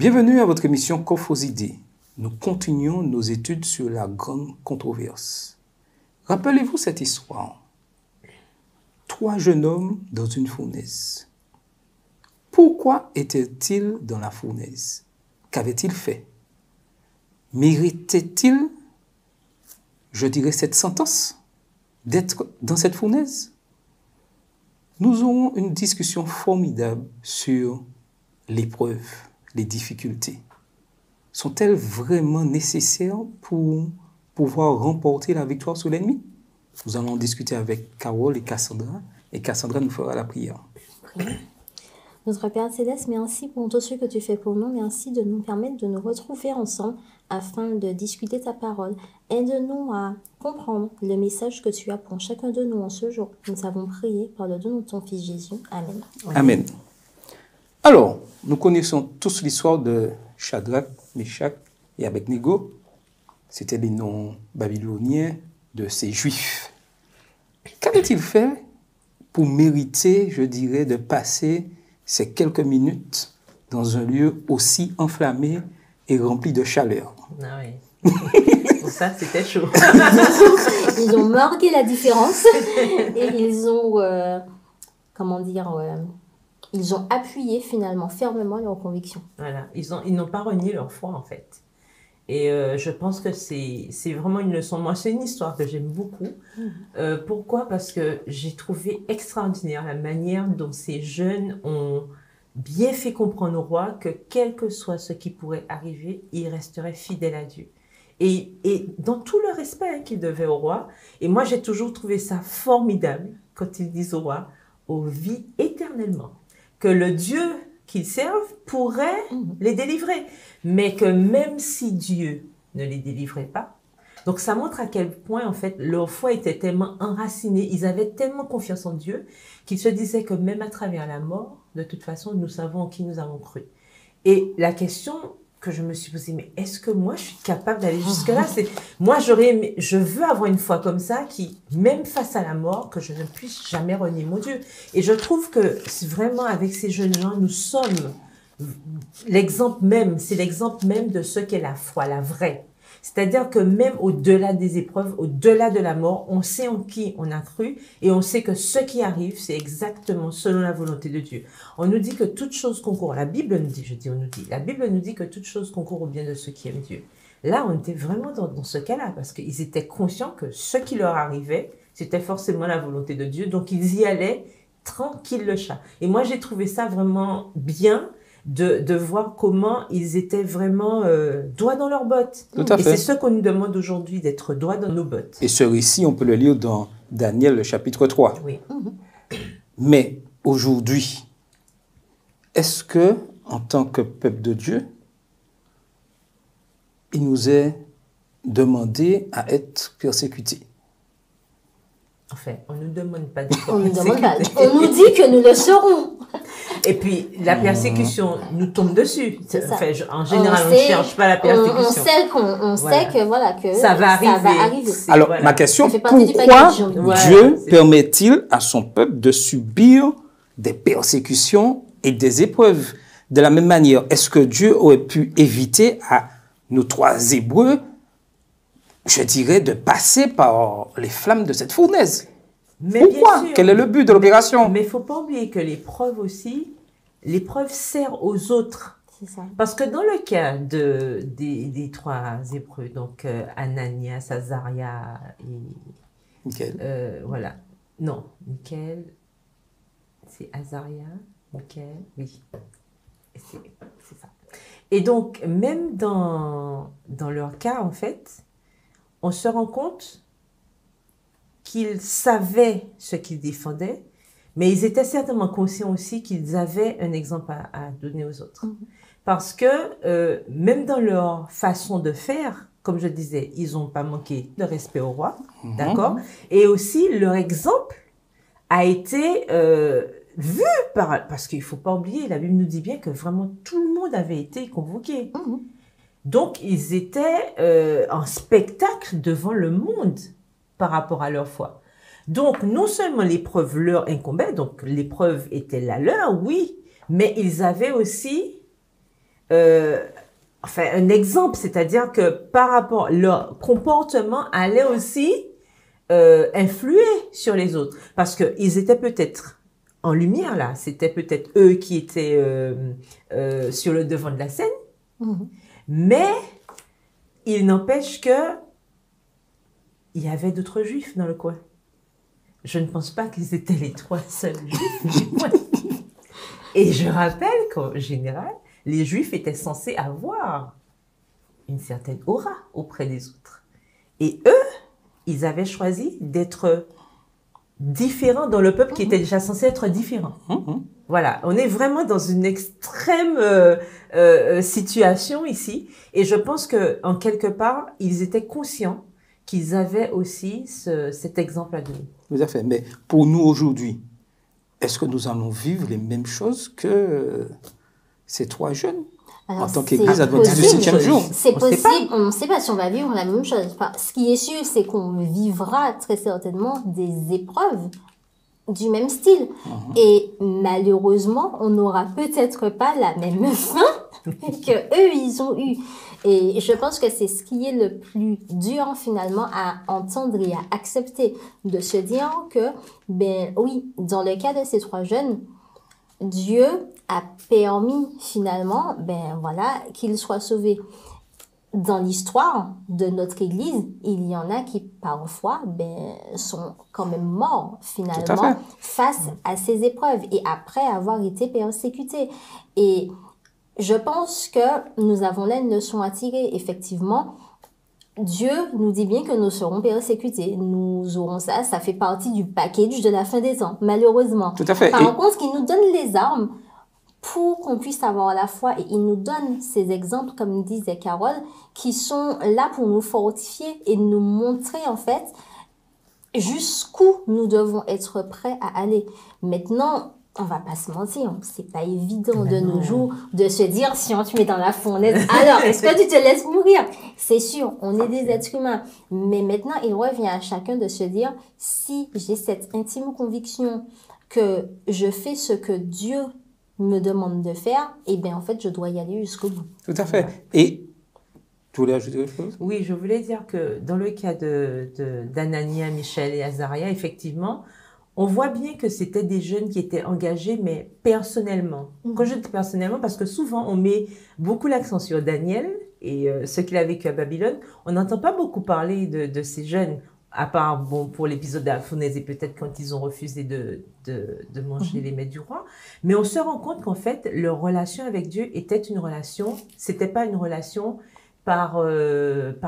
Bienvenue à votre émission Coffre aux idées. Nous continuons nos études sur la grande controverse. Rappelez-vous cette histoire. 3 jeunes hommes dans une fournaise. Pourquoi étaient-ils dans la fournaise? Qu'avaient-ils fait? Méritaient-ils, je dirais, cette sentence d'être dans cette fournaise? Nous aurons une discussion formidable sur l'épreuve, les difficultés. Sont-elles vraiment nécessaires pour pouvoir remporter la victoire sur l'ennemi? Nous allons discuter avec Carole et Cassandra nous fera la prière. Notre Père Céleste, merci pour tout ce que tu fais pour nous. Merci de nous permettre de nous retrouver ensemble afin de discuter ta parole. Aide-nous à comprendre le message que tu as pour chacun de nous en ce jour. Nous avons prié par le nom de ton Fils Jésus. Amen. Amen. Alors, nous connaissons tous l'histoire de Shadrach, Meshach et Abednego. C'étaient les noms babyloniens de ces Juifs. Qu'avaient-ils fait pour mériter, je dirais, de passer ces quelques minutes dans un lieu aussi enflammé et rempli de chaleur? Ah oui. Pour ça, c'était chaud. Ils ont marqué la différence et ils ont, ils ont appuyé finalement fermement leurs convictions. Voilà, ils n'ont pas renié leur foi en fait. Et je pense que c'est vraiment une leçon. Moi, c'est une histoire que j'aime beaucoup. Pourquoi? Parce que j'ai trouvé extraordinaire la manière dont ces jeunes ont bien fait comprendre au roi que quel que soit ce qui pourrait arriver, ils resteraient fidèles à Dieu. Et dans tout le respect qu'ils devaient au roi. Et moi, j'ai toujours trouvé ça formidable quand ils disent au roi, on vit éternellement. Que le Dieu qu'ils servent pourrait les délivrer. Mais que même si Dieu ne les délivrait pas, donc ça montre à quel point en fait leur foi était tellement enracinée, ils avaient tellement confiance en Dieu qu'ils se disaient que même à travers la mort, de toute façon, nous savons en qui nous avons cru. Et la question que je me suis posée, mais est-ce que moi je suis capable d'aller jusque-là? Moi je veux avoir une foi comme ça qui, même face à la mort, que je ne puisse jamais renier mon Dieu. Et je trouve que vraiment avec ces jeunes gens, nous sommes l'exemple même, c'est l'exemple même de ce qu'est la foi, la vraie. C'est-à-dire que même au-delà des épreuves, au-delà de la mort, on sait en qui on a cru et on sait que ce qui arrive, c'est exactement selon la volonté de Dieu. On nous dit que toute chose concourt, la Bible nous dit, la Bible nous dit que toute chose concourt au bien de ceux qui aiment Dieu. Là, on était vraiment dans ce cas-là parce qu'ils étaient conscients que ce qui leur arrivait, c'était forcément la volonté de Dieu, donc ils y allaient tranquille le chat. Et moi, j'ai trouvé ça vraiment bien de voir comment ils étaient vraiment droits dans leurs bottes. Tout à fait. Et c'est ce qu'on nous demande aujourd'hui, d'être droits dans nos bottes. Et ce récit, on peut le lire dans Daniel, le chapitre 3. Oui. Mais aujourd'hui, est-ce que, en tant que peuple de Dieu, il nous est demandé à être persécutés? Enfin, on ne nous demande pas d'être On nous demande pas. persécutés. On nous dit que nous le serons. Et puis, la persécution nous tombe dessus. Enfin, en On général, on ne sait- cherche pas la persécution. On sait que Ça va arriver. Alors, Voilà. ma question, Ça fait partie du pourquoi package. Voilà, Dieu c'est- permet-il à son peuple de subir des persécutions et des épreuves? De la même manière, est-ce que Dieu aurait pu éviter à nos 3 Hébreux, je dirais, de passer par les flammes de cette fournaise? Mais Pourquoi? bien sûr. Quel est le but de l'opération? Mais il ne faut pas oublier que l'épreuve aussi, l'épreuve sert aux autres. C'est ça. Parce que dans le cas des 3 Hébreux, donc Ananias, Azaria et Nickel. voilà. Non, Michael, c'est Azaria, Michael, oui. C'est ça. Et donc, même dans leur cas, en fait, on se rend compte qu'ils savaient ce qu'ils défendaient, mais ils étaient certainement conscients aussi qu'ils avaient un exemple à donner aux autres. Parce que même dans leur façon de faire, comme je disais, ils n'ont pas manqué de respect au roi, d'accord? Et aussi, leur exemple a été vu parce qu'il ne faut pas oublier, la Bible nous dit bien que vraiment tout le monde avait été convoqué. Donc, ils étaient en spectacle devant le monde par rapport à leur foi. Donc, non seulement l'épreuve leur incombait, donc l'épreuve était la leur, oui, mais ils avaient aussi enfin, un exemple, c'est-à-dire que par rapport, leur comportement allait aussi influer sur les autres. Parce qu'ils étaient peut-être en lumière, là. C'était peut-être eux qui étaient sur le devant de la scène. Mais il n'empêche que il y avait d'autres juifs dans le coin. Je ne pense pas qu'ils étaient les 3 seuls juifs du coin. Et je rappelle qu'en général, les juifs étaient censés avoir une certaine aura auprès des autres. Et eux, ils avaient choisi d'être différents dans le peuple qui était déjà censé être différent. Voilà, on est vraiment dans une extrême situation ici. Et je pense qu'en quelque part, ils étaient conscients qu'ils avaient aussi cet exemple à donner. Tout à fait. Mais pour nous aujourd'hui, est-ce que nous allons vivre les mêmes choses que ces 3 jeunes? Alors, en tant qu'Église adventiste du 7e jour. C'est possible, on ne sait pas si on va vivre la même chose. Enfin, ce qui est sûr, c'est qu'on vivra très certainement des épreuves du même style. Et malheureusement, on n'aura peut-être pas la même fin que eux ils ont eu. Et je pense que c'est ce qui est le plus dur finalement à entendre et à accepter, de se dire que, ben oui, dans le cas de ces 3 jeunes, Dieu a permis finalement, ben voilà, qu'ils soient sauvés. Dans l'histoire de notre Église, il y en a qui parfois sont quand même morts finalement face à ces épreuves et après avoir été persécutés. Et je pense que nous avons là une leçon à tirer. Effectivement, Dieu nous dit bien que nous serons persécutés. Nous aurons ça fait partie du package de la fin des temps, malheureusement. Tout à fait. Par contre, il nous donne les armes pour qu'on puisse avoir la foi. Et il nous donne ces exemples, comme disait Carole, qui sont là pour nous fortifier et nous montrer en fait jusqu'où nous devons être prêts à aller. Maintenant, on va pas se mentir, c'est pas évident de nos jours de se dire si on te met dans la fournaise, alors est-ce que tu te laisses mourir? C'est sûr, on est des êtres humains. Mais maintenant, il revient à chacun de se dire si j'ai cette intime conviction que je fais ce que Dieu me demande de faire, eh bien en fait, je dois y aller jusqu'au bout. Tout à fait. Et tu voulais ajouter autre chose? Oui, je voulais dire que dans le cas d'Anania, Michel et Azaria, effectivement, on voit bien que c'était des jeunes qui étaient engagés, mais personnellement. Quand je dis personnellement, parce que souvent, on met beaucoup l'accent sur Daniel et ce qu'il a vécu à Babylone. On n'entend pas beaucoup parler de ces jeunes, à part, bon, pour l'épisode de la fournaise et peut-être quand ils ont refusé de manger les mets du roi. Mais on se rend compte qu'en fait, leur relation avec Dieu était une relation, c'était pas une relation par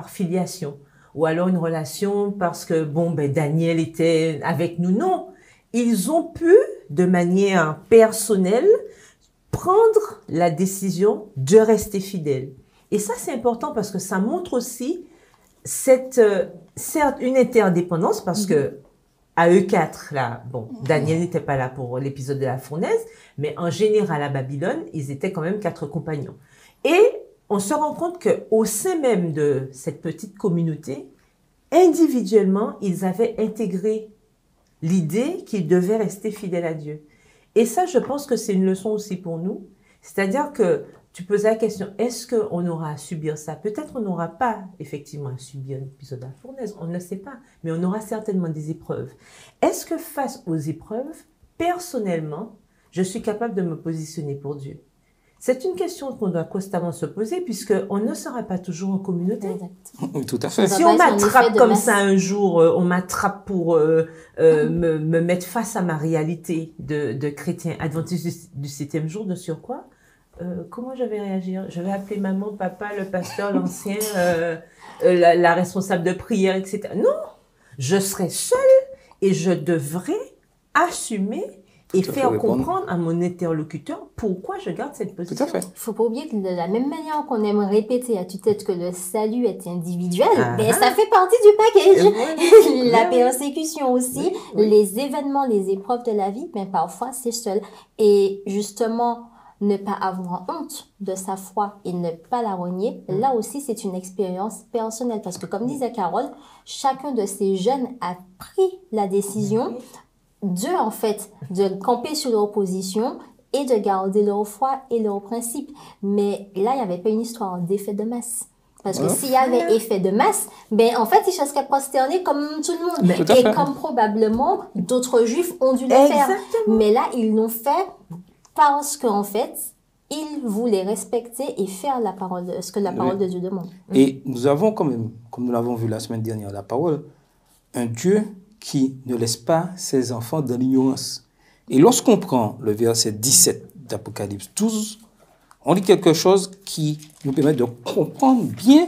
filiation. Ou alors une relation parce que, bon, Daniel était avec nous. Non. Ils ont pu, de manière personnelle, prendre la décision de rester fidèles. Et ça, c'est important parce que ça montre aussi certes, une interdépendance parce que à eux 4, là, bon, Daniel n'était pas là pour l'épisode de la fournaise, mais en général, à Babylone, ils étaient quand même 4 compagnons. Et on se rend compte qu'au sein même de cette petite communauté, individuellement, ils avaient intégré l'idée qu'ils devaient rester fidèles à Dieu. Et ça, je pense que c'est une leçon aussi pour nous. C'est-à-dire que tu posais la question, est-ce qu'on aura à subir ça? Peut-être on n'aura pas effectivement à subir l'épisode de la fournaise, on ne le sait pas, mais on aura certainement des épreuves. Est-ce que face aux épreuves, personnellement, je suis capable de me positionner pour Dieu? C'est une question qu'on doit constamment se poser puisqu'on ne sera pas toujours en communauté. Oui, tout à fait. Si on m'attrape comme ça un jour, on m'attrape pour me mettre face à ma réalité de chrétien adventiste du 7e jour de surcroît, comment je vais réagir? Je vais appeler maman, papa, le pasteur, l'ancien, la responsable de prière, etc. Non, je serai seule et je devrais assumer et faire comprendre à mon interlocuteur pourquoi je garde cette position. Tout à fait. Il ne faut pas oublier que de la même manière qu'on aime répéter à tue-tête que le salut est individuel, ça fait partie du package. La persécution aussi, les événements, les épreuves de la vie, parfois c'est seul. Et justement, ne pas avoir honte de sa foi et ne pas la renier, là aussi c'est une expérience personnelle. Parce que comme disait Carole, chacun de ces jeunes a pris la décision Dieu, en fait, de camper sur leur position et de garder leur foi et leurs principes. Mais là, il n'y avait pas une histoire d'effet de masse. Parce que s'il y avait effet de masse, ben, en fait, ils se seraient prosternés comme tout le monde. Tout à Et fait. comme probablement d'autres juifs ont dû le faire. Mais là, ils l'ont fait parce qu'en fait, ils voulaient respecter et faire la parole ce que la parole de Dieu demande. Et nous avons quand même, comme nous l'avons vu la semaine dernière, la parole, un Dieu qui ne laisse pas ses enfants dans l'ignorance. Et lorsqu'on prend le verset 17 d'Apocalypse 12, on lit quelque chose qui nous permet de comprendre bien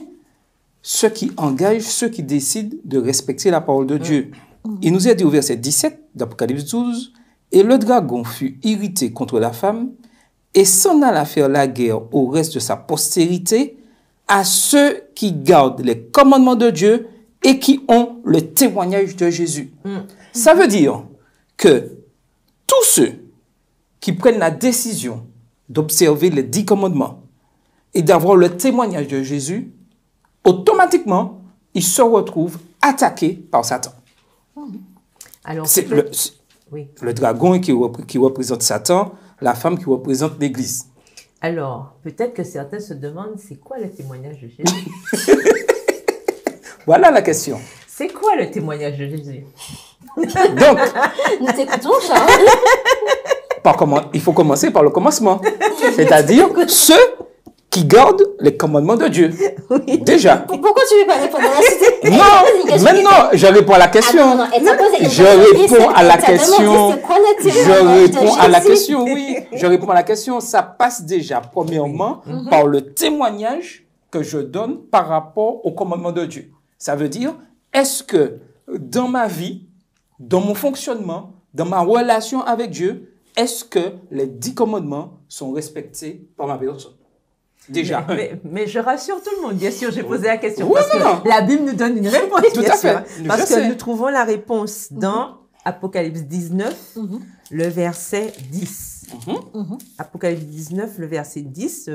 ce qui engage ceux qui décident de respecter la parole de Dieu. Il nous est dit au verset 17 d'Apocalypse 12, « Et le dragon fut irrité contre la femme, et s'en alla faire la guerre au reste de sa postérité, à ceux qui gardent les commandements de Dieu et qui ont le témoignage de Jésus. » Ça veut dire que tous ceux qui prennent la décision d'observer les 10 commandements et d'avoir le témoignage de Jésus, automatiquement, ils se retrouvent attaqués par Satan. Alors, C'est oui. le dragon qui représente Satan, la femme qui représente l'Église. Alors, peut-être que certains se demandent, c'est quoi le témoignage de Jésus? Voilà la question. C'est quoi le témoignage de Jésus? Donc, Nous t'écoutons, Charles. il faut commencer par le commencement. C'est-à-dire ceux qui gardent les commandements de Dieu. Oui. Déjà. Pourquoi tu ne veux pas répondre à la suite? Non, maintenant, je réponds à la question. Ah, non, elle t'a posé une Je question. réponds à la Elle t'a demandé question. c'est quoi le témoignage Je de réponds à la Jésus? question, oui. Je réponds à la question. Ça passe déjà, premièrement, par le témoignage que je donne par rapport au commandement de Dieu. Ça veut dire, est-ce que dans ma vie, dans mon fonctionnement, dans ma relation avec Dieu, est-ce que les 10 commandements sont respectés par ma personne? Déjà. Mais je rassure tout le monde, bien sûr, j'ai posé la question. Oui, parce non. que la Bible nous donne une réponse, Tout bien à sûr. fait. Parce Je que sais. nous trouvons la réponse dans Apocalypse 19, le verset 10. Apocalypse 19, le verset 10,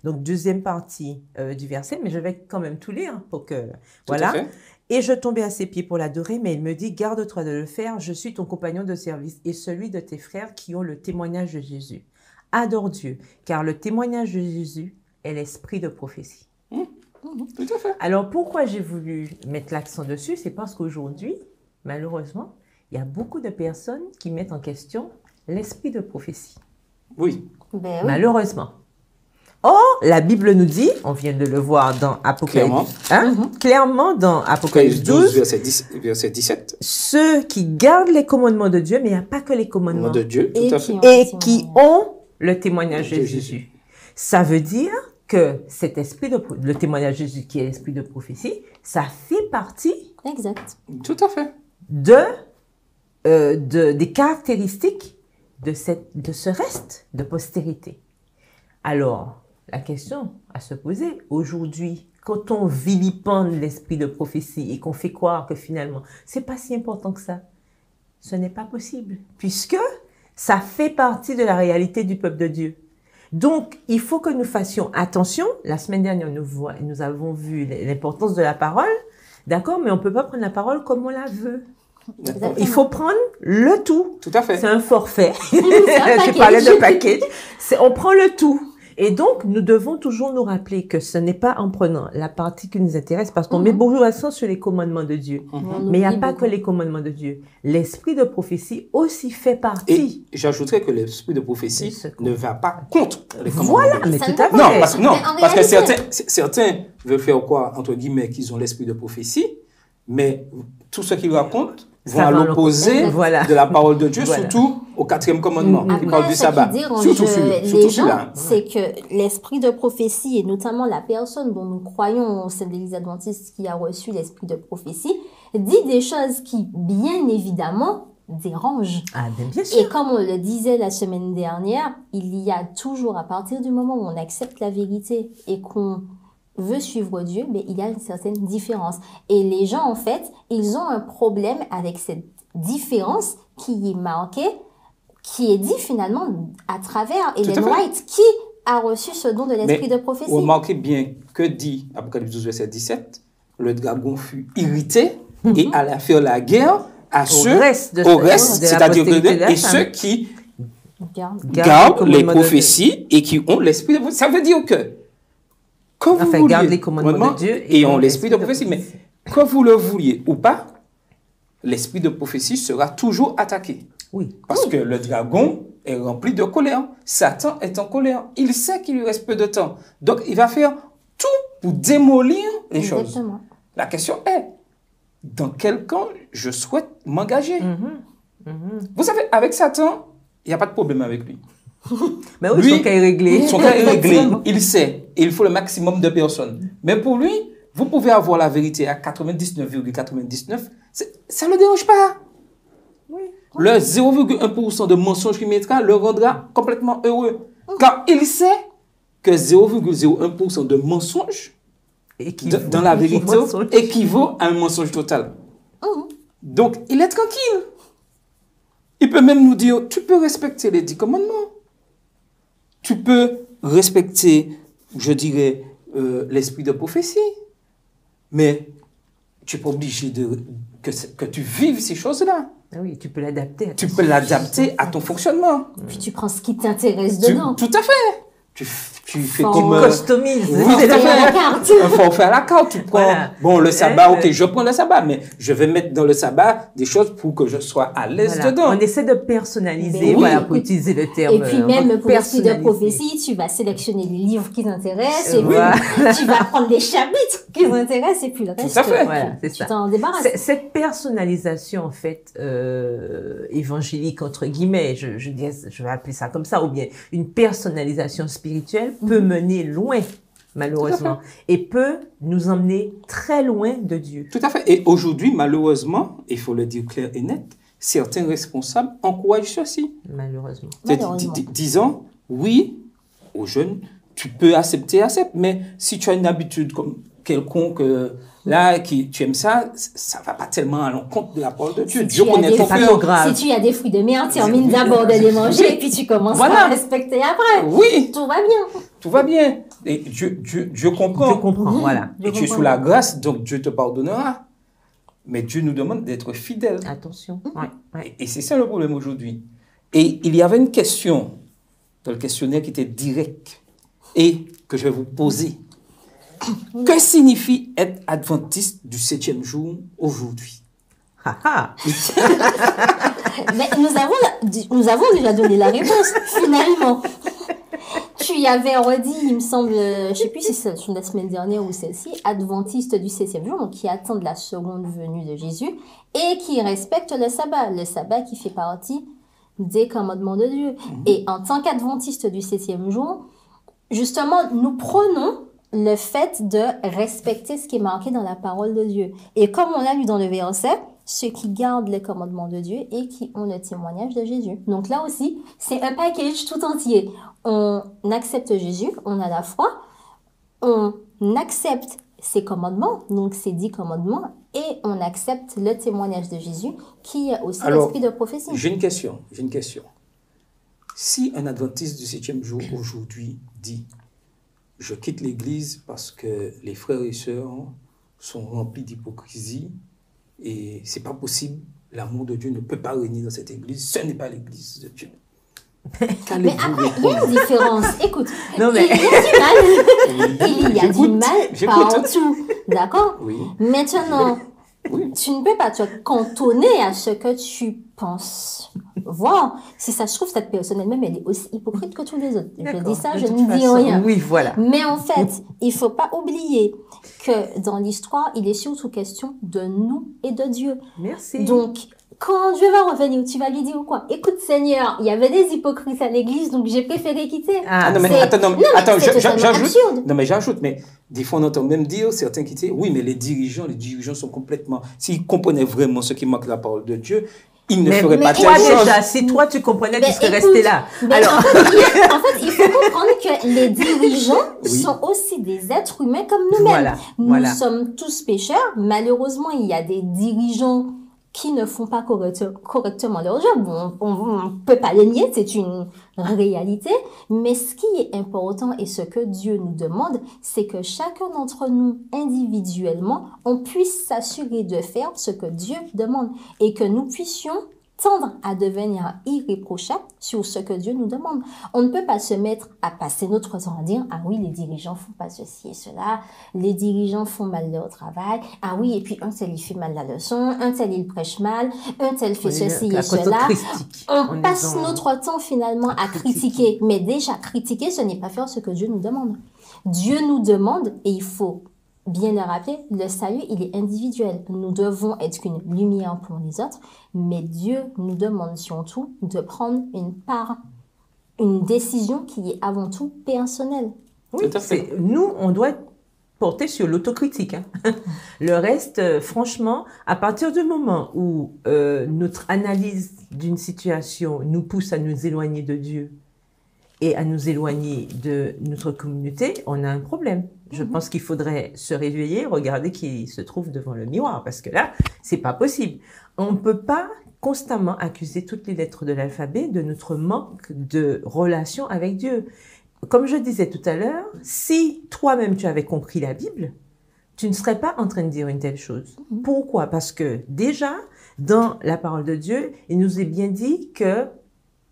donc deuxième partie du verset, mais je vais quand même tout lire pour que... Voilà. Tout à fait. Et je tombais à ses pieds pour l'adorer, mais il me dit, garde-toi de le faire, je suis ton compagnon de service et celui de tes frères qui ont le témoignage de Jésus. Adore Dieu, car le témoignage de Jésus est l'esprit de prophétie. Tout à fait. Alors, pourquoi j'ai voulu mettre l'accent dessus? C'est parce qu'aujourd'hui, malheureusement, il y a beaucoup de personnes qui mettent en question l'esprit de prophétie. Oui. Ben oui. Malheureusement. Or, la Bible nous dit, on vient de le voir dans Apocalypse, clairement dans Apocalypse 12, verset 17. ceux qui gardent les commandements de Dieu, mais il n'y a pas que les commandements, De Dieu, tout à fait. et qui ont le témoignage de Jésus. Ça veut dire que cet esprit le témoignage de Jésus, qui est l'esprit de prophétie, ça fait partie Exact. Tout à fait. des caractéristiques de ce reste de postérité. Alors, la question à se poser, aujourd'hui, quand on vilipende l'esprit de prophétie et qu'on fait croire que finalement, c'est pas si important que ça, ce n'est pas possible, puisque ça fait partie de la réalité du peuple de Dieu. Donc, il faut que nous fassions attention. La semaine dernière, nous avons vu l'importance de la parole, d'accord, mais on peut pas prendre la parole comme on la veut. Exactement. Il faut prendre le tout. Tout à fait. C'est un forfait. un Je parlais de package. On prend le tout. Et donc, nous devons toujours nous rappeler que ce n'est pas en prenant la partie qui nous intéresse, parce qu'on met beaucoup d'accent sur les commandements de Dieu. Mais il n'y a pas que les commandements de Dieu. L'esprit de prophétie aussi fait partie. Et j'ajouterais que l'esprit de prophétie C'est ce qu'on- ne va pas contre les commandements. Voilà, de Dieu. mais Ça tout ne à va fait. Non, Mais en parce que réalité- certains veulent faire quoi, entre guillemets, qu'ils ont l'esprit de prophétie, mais tout ce qu'ils racontent vont Ça à va à l'opposé l'opposé. Voilà. de la parole de Dieu, Voilà. surtout au 4e commandement, qui Après, parle du ce sabbat. qui dérange Surtout les gens, celui-là. c'est que l'esprit de prophétie, et notamment la personne dont nous croyons au sein de l'Église adventiste qui a reçu l'esprit de prophétie, dit des choses qui, bien évidemment, dérangent. Ah, bien sûr. Et comme on le disait la semaine dernière, il y a toujours, à partir du moment où on accepte la vérité et qu'on veut suivre Dieu, mais il y a une certaine différence. Et les gens, en fait, ils ont un problème avec cette différence qui est marquée, qui est dit finalement à travers Ellen fait. White, qui a reçu ce don de l'esprit de prophétie. Remarquez bien que dit Apocalypse 12, verset 17, le dragon fut irrité et alla faire la guerre à ceux, reste de au reste, de la c'est-à-dire postérité de la et femme. ceux qui gardent les prophéties et qui ont l'esprit de prophétie. Ça veut dire que quand vous vouliez, gardent les commandements de Dieu et ont l'esprit de prophétie, mais quand vous le vouliez ou pas, l'esprit de prophétie sera toujours attaqué. Oui. Parce que le dragon est rempli de colère. Satan est en colère. Il sait qu'il lui reste peu de temps. Donc, il va faire tout pour démolir les choses. La question est, dans quel camp je souhaite m'engager? Vous savez, avec Satan, il n'y a pas de problème avec lui. Mais oui, son cas est réglé. Son cas est réglé. Il sait. Et il faut le maximum de personnes. Mais pour lui, vous pouvez avoir la vérité à 99,99. Ça ne le dérange pas. Oui. Le 0,1% de mensonge qu'il mettra le rendra complètement heureux. Car il sait que 0,01% de mensonge dans la vérité équivaut à un mensonge total. Donc, il est tranquille. Il peut même nous dire, tu peux respecter les 10 commandements. Tu peux respecter, je dirais, l'esprit de prophétie. Mais tu n'es pas obligé que tu vives ces choses-là. Ah oui, tu peux l'adapter. Tu peux l'adapter à ton fonctionnement. Puis tu prends ce qui t'intéresse dedans. Tout à fait. Tu fais comme... Tu customises. Oui, un forfait à la carte. Tu prends, bon, le sabbat, ok, je prends le sabbat, mais je vais mettre dans le sabbat des choses pour que je sois à l'aise dedans. On essaie de personnaliser, Oui. Pour utiliser le terme. Et puis même pour l'esprit de prophétie, tu vas sélectionner les livres qui t'intéressent, et puis tu vas prendre les chapitres qui t'intéressent, et puis le reste, tout à fait. Voilà, c'est ça. Tu t'en débarrasses. Cette personnalisation, en fait, évangélique, entre guillemets, je vais appeler ça comme ça, ou bien une personnalisation spirituelle peut mener loin, malheureusement, et peut nous emmener très loin de Dieu. Tout à fait. Et aujourd'hui, malheureusement, il faut le dire clair et net, certains responsables encouragent ceci. Malheureusement. Disant, oui, aux jeunes, tu peux accepter, mais si tu as une habitude comme quelconque, là, tu aimes ça, ça ne va pas tellement à l'encontre de la parole de Dieu. Dieu connaît ton cœur. Si tu as des fruits de mer, termine d'abord de les manger, et puis tu commences à respecter après. Oui. Tout va bien. Tout va bien. Et Dieu comprend. Dieu comprend, voilà. Et tu es sous la grâce, donc Dieu te pardonnera. Mais Dieu nous demande d'être fidèles. Attention. Et c'est ça le problème aujourd'hui. Et il y avait une question dans le questionnaire qui était direct et que je vais vous poser. Que signifie être adventiste du 7e jour aujourd'hui? Mais nous avons déjà donné la réponse, finalement. Tu y avais redit, il me semble, je ne sais plus si c'est la semaine dernière ou celle-ci, adventiste du 7e jour, donc qui attendent la seconde venue de Jésus et qui respectent le sabbat qui fait partie des commandements de Dieu. Et en tant qu'adventiste du 7e jour, justement, nous prenons le fait de respecter ce qui est marqué dans la parole de Dieu. Et comme on l'a lu dans le verset, ceux qui gardent les commandements de Dieu et qui ont le témoignage de Jésus. Donc là aussi, c'est un package tout entier. On accepte Jésus, on a la foi, on accepte ses commandements, donc ses 10 commandements, et on accepte le témoignage de Jésus, qui est aussi l'esprit de prophétie. J'ai une question. Si un adventiste du 7e jour aujourd'hui dit « Je quitte l'église parce que les frères et sœurs sont remplis d'hypocrisie et c'est pas possible, l'amour de Dieu ne peut pas régner dans cette église, ce n'est pas l'église de Dieu. » Mais après, il y a une différence. Écoute, il y a du mal partout. D'accord? Oui. Maintenant, tu ne peux pas te cantonner à ce que tu penses. Voir, si ça se trouve, cette personne elle-même, elle est aussi hypocrite que tous les autres. Je dis ça, je ne dis rien. Oui, voilà. Mais en fait, il faut pas oublier que dans l'histoire, il est surtout question de nous et de Dieu. Merci. Donc, quand Dieu va revenir, tu vas lui dire quoi? Écoute Seigneur, il y avait des hypocrites à l'église, donc j'ai préféré quitter. Non mais attends, j'ajoute. Non mais j'ajoute, mais des fois on entend même dire certains qui disent oui mais les dirigeants sont complètement, s'ils comprenaient vraiment ce qui manque la parole de Dieu, ils ne feraient pas telle chose. Déjà, si toi tu comprenais, tu serais resté là. Alors, en fait, il faut comprendre que les dirigeants sont aussi des êtres humains comme nous-mêmes. Nous sommes tous pécheurs. Malheureusement, il y a des dirigeants qui ne font pas correctement leur job. On ne peut pas le nier, c'est une réalité. Mais ce qui est important et ce que Dieu nous demande, c'est que chacun d'entre nous, individuellement, on puisse s'assurer de faire ce que Dieu demande et que nous puissions tendre à devenir irréprochable sur ce que Dieu nous demande. On ne peut pas se mettre à passer notre temps à dire « Ah oui, les dirigeants font pas ceci et cela, les dirigeants font mal leur travail, ah oui, et puis un tel il fait mal la leçon, un tel il prêche mal, un tel fait ceci et cela. » On passe notre temps finalement à critiquer. Mais déjà, critiquer, ce n'est pas faire ce que Dieu nous demande. Dieu nous demande, et il faut bien le rappeler, le salut, il est individuel. Nous devons être une lumière pour les autres, mais Dieu nous demande surtout de prendre une décision qui est avant tout personnelle. Oui, nous, on doit porter sur l'autocritique. Hein. Le reste, franchement, à partir du moment où notre analyse d'une situation nous pousse à nous éloigner de Dieu et à nous éloigner de notre communauté, on a un problème. Je pense qu'il faudrait se réveiller, regarder qui se trouve devant le miroir, parce que là, c'est pas possible. On ne peut pas constamment accuser toutes les lettres de l'alphabet de notre manque de relation avec Dieu. Comme je disais tout à l'heure, si toi-même tu avais compris la Bible, tu ne serais pas en train de dire une telle chose. Pourquoi? Parce que déjà, dans la parole de Dieu, il nous est bien dit que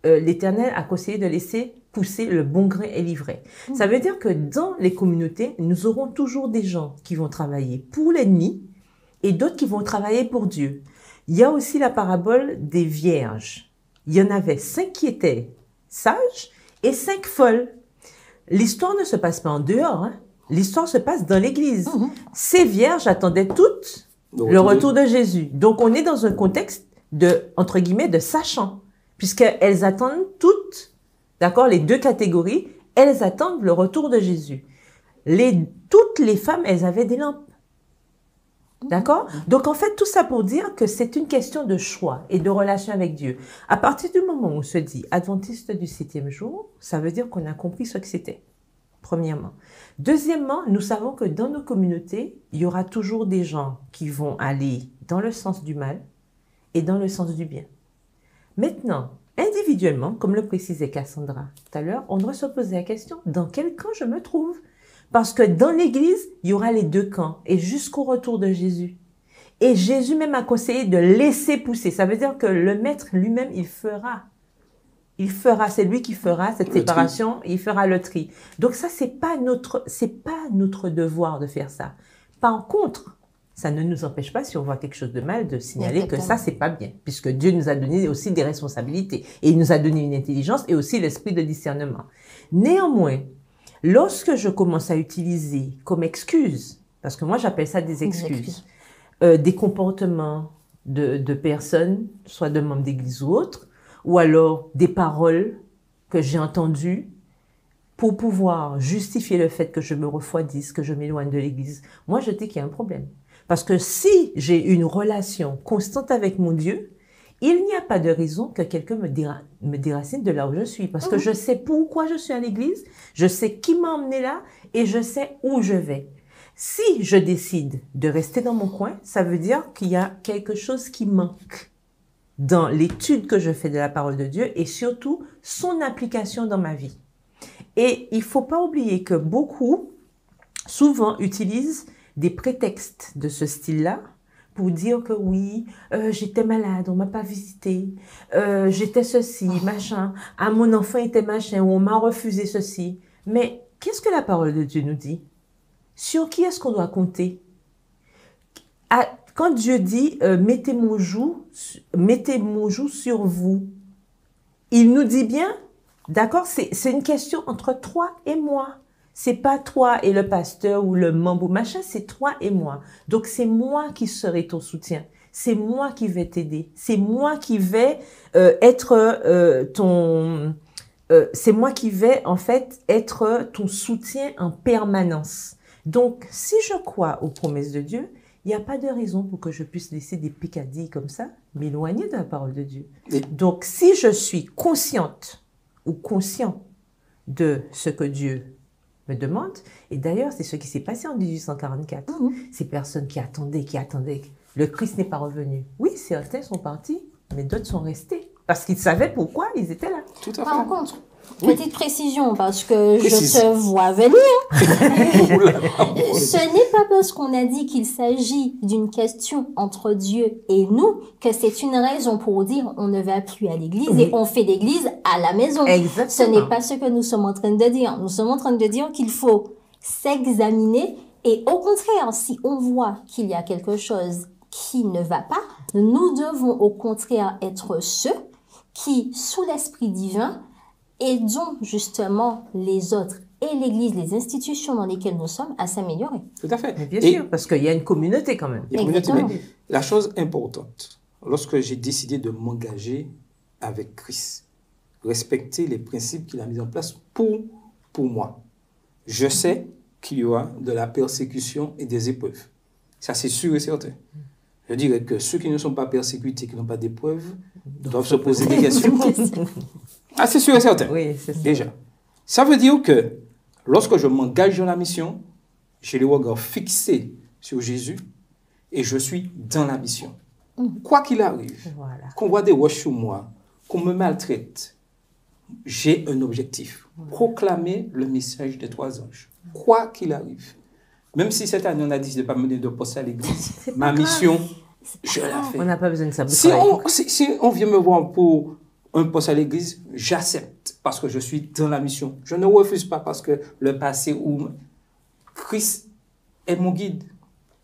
l'Éternel a conseillé de laisser pousser le bon grain et l'ivraie. Ça veut dire que dans les communautés, nous aurons toujours des gens qui vont travailler pour l'ennemi et d'autres qui vont travailler pour Dieu. Il y a aussi la parabole des vierges. Il y en avait 5 qui étaient sages et 5 folles. L'histoire ne se passe pas en dehors, hein. L'histoire se passe dans l'église. Ces vierges attendaient toutes le retour de Jésus. Donc on est dans un contexte de, entre guillemets, de sachant, puisqu'elles attendent toutes, d'accord, les deux catégories, elles attendent le retour de Jésus. Toutes les femmes, elles avaient des lampes. D'accord? Donc, en fait, tout ça pour dire que c'est une question de choix et de relation avec Dieu. À partir du moment où on se dit adventiste du 7e jour, ça veut dire qu'on a compris ce que c'était, premièrement. Deuxièmement, nous savons que dans nos communautés, il y aura toujours des gens qui vont aller dans le sens du mal et dans le sens du bien. Maintenant, individuellement, comme le précisait Cassandra tout à l'heure, on doit se poser la question, dans quel camp je me trouve? Parce que dans l'église, il y aura les deux camps, et jusqu'au retour de Jésus. Et Jésus même a conseillé de laisser pousser. Ça veut dire que le maître lui-même, il fera. C'est lui qui fera cette séparation, il fera le tri. Donc ça, c'est pas notre devoir de faire ça. Par contre, ça ne nous empêche pas, si on voit quelque chose de mal, de signaler que ça, c'est pas bien. Puisque Dieu nous a donné aussi des responsabilités. Et il nous a donné une intelligence et aussi l'esprit de discernement. Néanmoins, lorsque je commence à utiliser comme excuse, parce que moi j'appelle ça des excuses, des comportements de personnes, soit de membres d'église ou autres, ou alors des paroles que j'ai entendues pour pouvoir justifier le fait que je me refroidisse, que je m'éloigne de l'église, moi je dis qu'il y a un problème. Parce que si j'ai une relation constante avec mon Dieu, il n'y a pas de raison que quelqu'un me déracine de là où je suis. Parce que je sais pourquoi je suis à l'église, je sais qui m'a emmené là et je sais où je vais. Si je décide de rester dans mon coin, ça veut dire qu'il y a quelque chose qui manque dans l'étude que je fais de la parole de Dieu et surtout son application dans ma vie. Et il ne faut pas oublier que beaucoup, souvent, utilisent des prétextes de ce style-là pour dire que oui, j'étais malade, on m'a pas visité, j'étais ceci, machin, ah, mon enfant était machin, ou on m'a refusé ceci. Mais qu'est-ce que la parole de Dieu nous dit? Sur qui est-ce qu'on doit compter? Quand Dieu dit mettez mon joug sur vous, il nous dit bien, d'accord, c'est une question entre toi et moi. C'est pas toi et le pasteur ou le membre ou machin, c'est toi et moi. Donc c'est moi qui serai ton soutien. C'est moi qui vais t'aider. C'est moi qui vais c'est moi qui vais en fait être ton soutien en permanence. Donc si je crois aux promesses de Dieu, il n'y a pas de raison pour que je puisse laisser des picadilles comme ça, m'éloigner de la parole de Dieu. Donc si je suis consciente ou conscient de ce que Dieu me demande, et d'ailleurs c'est ce qui s'est passé en 1844, ces personnes qui attendaient, le Christ n'est pas revenu. Oui, certains sont partis, mais d'autres sont restés, parce qu'ils savaient pourquoi ils étaient là. Par contre, Petite précision, parce que Précise. je te vois venir. Oula. Ce n'est pas parce qu'on a dit qu'il s'agit d'une question entre Dieu et nous que c'est une raison pour dire on ne va plus à l'église et on fait l'église à la maison. Exactement. Ce n'est pas ce que nous sommes en train de dire. Nous sommes en train de dire qu'il faut s'examiner et au contraire, si on voit qu'il y a quelque chose qui ne va pas, nous devons au contraire être ceux qui, sous l'Esprit divin, aidons justement les autres et l'Église, les institutions dans lesquelles nous sommes à s'améliorer. Tout à fait. Mais bien Et sûr, parce qu'il y a une communauté quand même. il y a une communauté, Exactement. mais la chose importante, lorsque j'ai décidé de m'engager avec Christ, respecter les principes qu'il a mis en place pour moi, je sais qu'il y aura de la persécution et des épreuves. Ça, c'est sûr et certain. Je dirais que ceux qui ne sont pas persécutés, qui n'ont pas d'épreuves, doivent se poser des questions. Ah, c'est sûr et certain. Oui, c'est ça. Déjà. Ça veut dire que lorsque je m'engage dans la mission, j'ai les regards fixés sur Jésus et je suis dans la mission. Quoi qu'il arrive, Voilà. qu'on voit des roches sur moi, qu'on me maltraite, j'ai un objectif. Proclamer le message des 3 anges. Quoi qu'il arrive. Même si cette année, on a décidé de ne pas mener de poste à l'église, ma mission, je la fais. On n'a pas besoin de ça. Si on vient me voir pour un poste à l'église, j'accepte parce que je suis dans la mission. Je ne refuse pas parce que le passé où Christ est mon guide.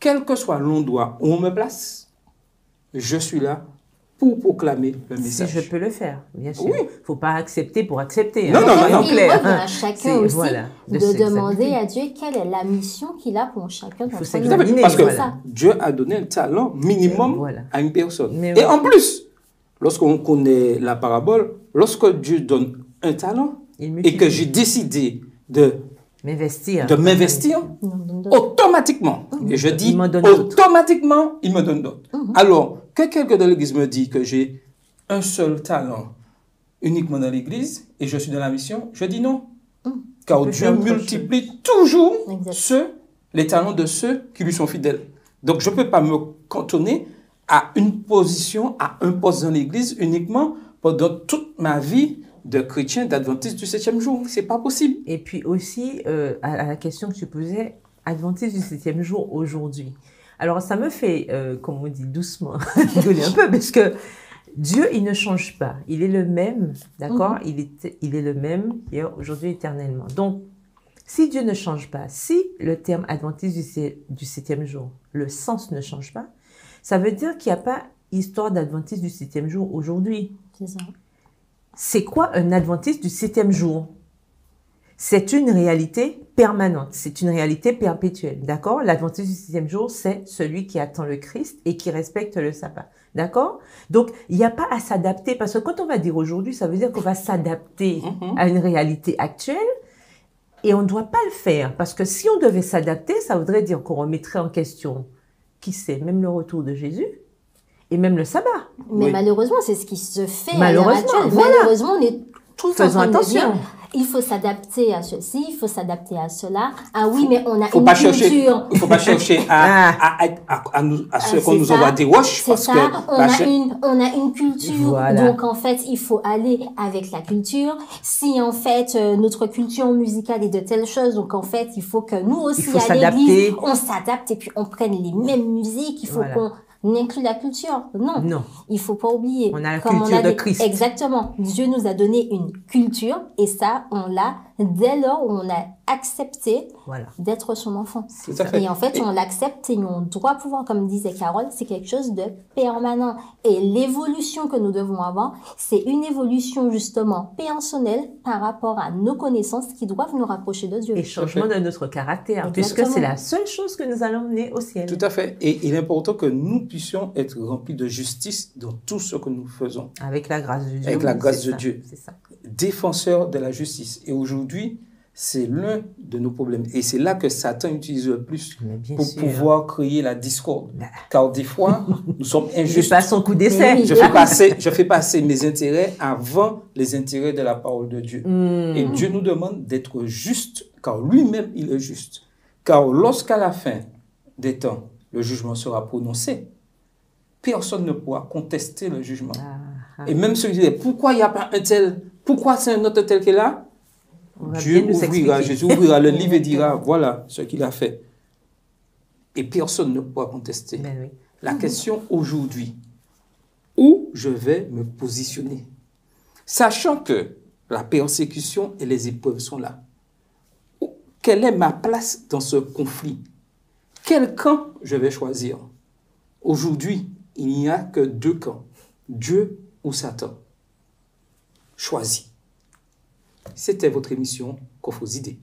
Quel que soit l'endroit où on me place, je suis là pour proclamer le Si message. je peux le faire, bien sûr. Oui. Il ne faut pas accepter pour accepter. Non, non, non, non. Il Clair. revient à chacun C'est- aussi voilà, de de s'examiner. demander à Dieu quelle est la mission qu'il a pour chacun d'entre nous. s'examiner. Parce que Voilà. ça. Dieu a donné un talent minimum Voilà. à une personne. Mais Et ouais. en plus, lorsqu'on connaît la parabole, lorsque Dieu donne un talent Il et multiplie. que j'ai décidé de M'investir. m'investir, Il nous donne d'autres. automatiquement, et je dis Il m'en donne d'autres. automatiquement, il me donne d'autres. Alors, que quelqu'un de l'église me dit que j'ai un seul talent uniquement dans l'église et je suis dans la mission, je dis non. Car peut Dieu faire autre multiplie toujours Exact. les talents de ceux qui lui sont fidèles. Donc, je ne peux pas me cantonner à une position, à un poste dans l'église uniquement pendant toute ma vie de chrétien, d'adventiste du 7e jour. C'est pas possible. Et puis aussi, à la question que tu posais, Adventiste du 7e jour aujourd'hui. Alors, ça me fait, comme on dit doucement, rigoler un peu, parce que Dieu, il ne change pas. Il est le même, d'accord? Il est le même hier, aujourd'hui, éternellement. Donc, si Dieu ne change pas, si le terme Adventiste du 7e jour, le sens ne change pas, ça veut dire qu'il n'y a pas histoire d'Adventiste du 7e jour aujourd'hui. C'est ça. C'est quoi un Adventiste du 7e jour? C'est une réalité permanente, c'est une réalité perpétuelle, d'accord? L'Adventiste du 7e jour, c'est celui qui attend le Christ et qui respecte le sabbat, d'accord? Donc, il n'y a pas à s'adapter, parce que quand on va dire aujourd'hui, ça veut dire qu'on va s'adapter à une réalité actuelle, et on ne doit pas le faire, parce que si on devait s'adapter, ça voudrait dire qu'on remettrait en question, qui sait, même le retour de Jésus, et même le sabbat. Mais Oui. malheureusement, c'est ce qui se fait à l'heure Malheureusement, actuelle. voilà. Malheureusement, on est tous en Faisons train de attention. dire, il faut s'adapter à ceci, il faut s'adapter à cela. Ah oui, mais on a Faut une pas chercher, culture. il ne faut pas chercher à ce qu'on c'est nous ça. envoie des roches. C'est Parce ça, que on a une culture, Voilà. donc en fait, il faut aller avec la culture. Si en fait, notre culture musicale est de telle chose, donc en fait, il faut que nous aussi, faut à l'église, s'adapter. on s'adapte et puis on prenne les mêmes musiques, il faut Voilà. qu'on inclut la culture. Non. Non. Il faut pas oublier. On a la Comme culture de dit. Christ. Exactement. Dieu nous a donné une culture et ça, on l'a dès lors où on a accepté Voilà. d'être son enfant. Tout à fait. Et en fait, on l'accepte et on doit pouvoir, comme disait Carole, c'est quelque chose de permanent. Et l'évolution que nous devons avoir, c'est une évolution justement personnelle par rapport à nos connaissances qui doivent nous rapprocher de Dieu. Et changement de notre caractère, puisque Exactement. c'est la seule chose que nous allons mener au ciel. Tout à fait. Et il est important que nous puissions être remplis de justice dans tout ce que nous faisons. Avec la grâce de Dieu. Avec la grâce c'est de ça, Dieu. C'est ça. Défenseurs de la justice. Et aujourd'hui, c'est l'un de nos problèmes. Et c'est là que Satan utilise le plus Mais bien pour sûr. pouvoir créer la discorde. Car des fois, nous sommes Il injustes. passe son coup d'essai. Mais oui. Je fais passer mes intérêts avant les intérêts de la parole de Dieu. Et Dieu nous demande d'être juste, car lui-même, il est juste. Car lorsqu'à la fin des temps, le jugement sera prononcé, personne ne pourra contester le jugement. Et même ceux qui disent, pourquoi il n'y a pas un tel Pourquoi c'est un autre tel qu'il est là? On va Dieu bien nous ouvrira, expliquer. Jésus ouvrira le livre et dira, voilà ce qu'il a fait. Et personne ne pourra contester. Ben oui. La question aujourd'hui, où je vais me positionner? Sachant que la persécution et les épreuves sont là. Quelle est ma place dans ce conflit? Quel camp je vais choisir? Aujourd'hui, il n'y a que deux camps, Dieu ou Satan. Choisis. C'était votre émission Coffre aux idées.